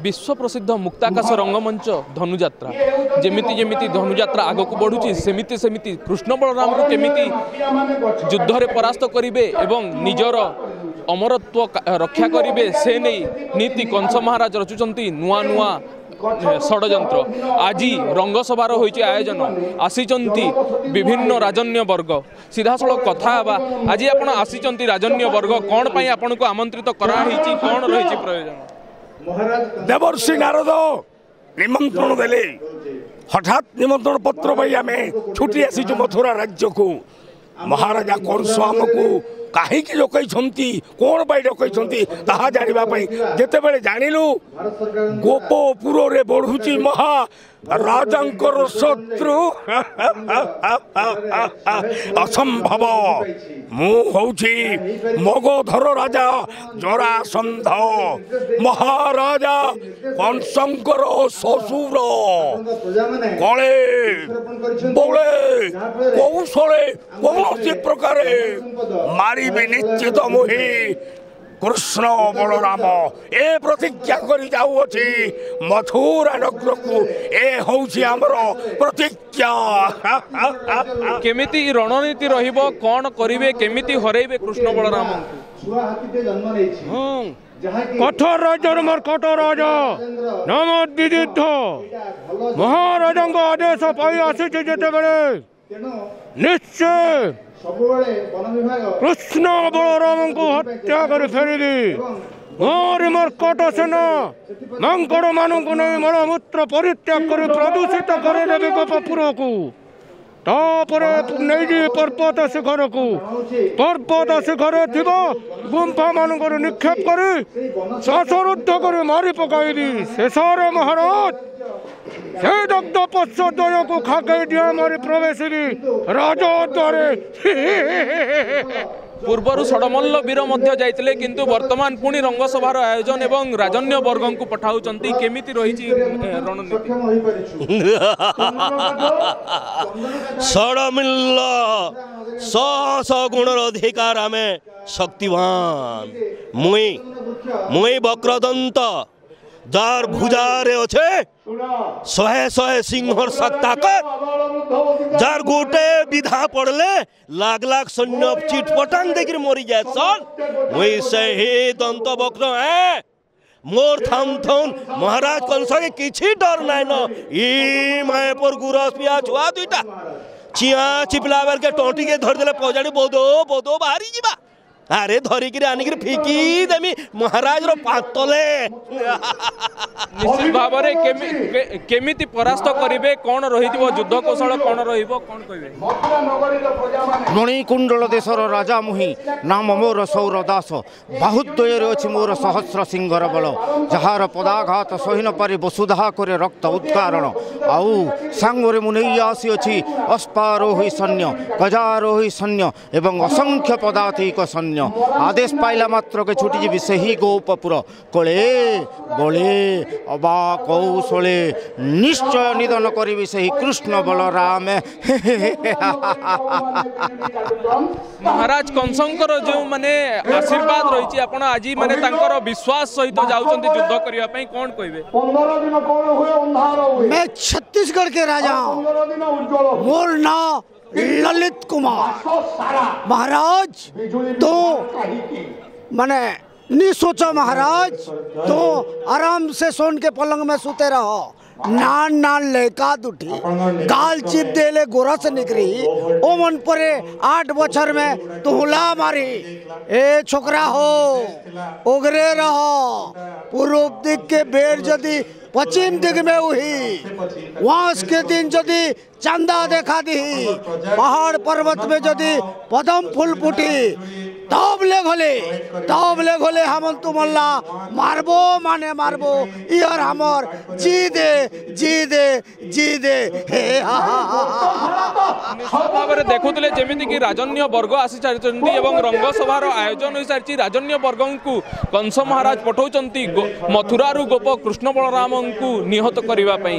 विश्व प्रसिद्ध मुक्ताकाश रंगमंच धनुजात्रा जेमिति जेमिति धनुजात्रा आग को बढ़ुची सेमिति सेमिति कृष्ण बलराम को केमिति युद्ध रे परास्त करिवे एवं निजर अमरत्व रक्षा करिवे से नहीं नीति कंस महाराज रचुचंती नुआ नुआ षडयंत्र आज रंगसभार होइछि आयोजन आसीचंती विभिन्न राजन्य वर्ग सीधासलख कथा हेबा आज आपण आसीचंती राजन्य वर्ग कोन पई आपण को आमंत्रित करा हिछि कोन रहिछि प्रयोजन देवर्षि नारद निमंत्रण देले हठात निमंत्रण पत्र पाई आमे छुट्टी आसी मथुरा राज्य को महाराजा कंस आमको कहीं डकई कौन डकई ताहा जानापी जिते बड़े जानलु गोपपुर रे बढ़ुची महा राजांकर शत्रु असंभव मुझी मगधर राजा जरासंध महाराजा कंसंकर ससुर कले बले कौशले कौन प्रकार मारी निश्चित मुहि कृष्ण बलराम ए प्रतिज्ञा करी जाऊँगी मथुरा नगर को ए हूँ आमर प्रतिज्ञा केमिति रणनीति रहिबो कौन करिवे केमिति हरैबे कृष्ण बलराम कठोर राजा मोर कठोर राजा नाम विदिध महाराजा आदेश पाई आसी जेते बेले निश्चय कृष्ण बलराम को हत्या कर फेरिली मोर मर्कट सेना मांकड़ मानक नहीं मलमूत्र परित्याग कर प्रदूषित कर देवी गोपपुर को तापरे नहीं पर्वत शिखर को पर्वत शिखर थी गुंफा मान निक्षेप कर श्वासरुद्ध कर मारी पकाई शेष महाराज से दग्ध पश्चदय को खाके दिया मारी प्रवेश राजा द्वारे पूर्वर षडमल्ल वीर मध्य जाइतिले किंतु वर्तमान पुणी रंगसभार आयोजन एवं राजन्य वर्ग को पठाउचंती केमिति रहिछि रणनीति षडमल्ल सह गुणर अधिकार आमे शक्तिवान मुई वक्रदंत जार भुजारे अच्छे शहे शहे सिंहर ताकत जार गोटे विधा पड़ले लाख लाख सैन्य चिटपटांग देखिर मरी जाए सन मुई से ही दंत वक्र है मोर थाम थन महाराज कंस के किछि डर नाइन ई माए पर गुरस पिया छुआ दुईटा चिया चिपलावर के टोटी के धर देले पजाड़ी बोदो बोदो बाहरी जीवा अरे धरिक आनिक फिकी देमी महाराज रो पातले निश्चित भाव केमिति परास्त करिवे कौन रहिथिबो युद्ध कौशल कौन रहिबो कौन कहिबे मणिकुंडल देशर राजा मुहि नाम मोर सौर दास बाहुद्वय अच्छी मोर सहस्र सिंहर बल जार पदाघात सही न पारि वसुधा करे रक्त उत्कारण आउ सांगरे मुनई आसी अच्छी अस्पारोही सैन्य गजारोही सैन्य एवं असंख्य पदातिक सैन्य आदेश पाइला मात्र के छुटी जीवी से ही गोपपुर कले बले अबा कौशले निश्चय निधन करी से ही कृष्ण बलराम महाराज कंसंकर जो माने आशीर्वाद रही आपण आज माने तांकर विश्वास सहित जाउचंती युद्ध करिया पई कोन कहबे मैं छत्तीसगढ़ के राजा मोर नाम ललित कुमार महाराज तो माने नहीं सोचो महाराज तो आराम से सोन के पलंग में सोते रहो नान नान लेका दुठी गाल चिप देले गोरस निकरी ओ मन परे 8 बछर में तुहला मारी ए छोकरा हो ओगरे रहो पूर्व दिख के बेर जदी पश्चिम दिग में हुई वास के दिन जदि चंदा देखा दी पहाड़ पर्वत में जदि पदम फूल फुटी तब ले घोले हमंतु मल्ला मारबो माने मारबो इयर हमर जी दे जी दे जी दे देखुले जमीन कि राजन्य वर्ग आसी सारी एवं रंगसभार आयोजन हो सारी राजन्य वर्ग को कंस महाराज पठाउचंती मथुरा गोप कृष्ण बलराम को निहत करने।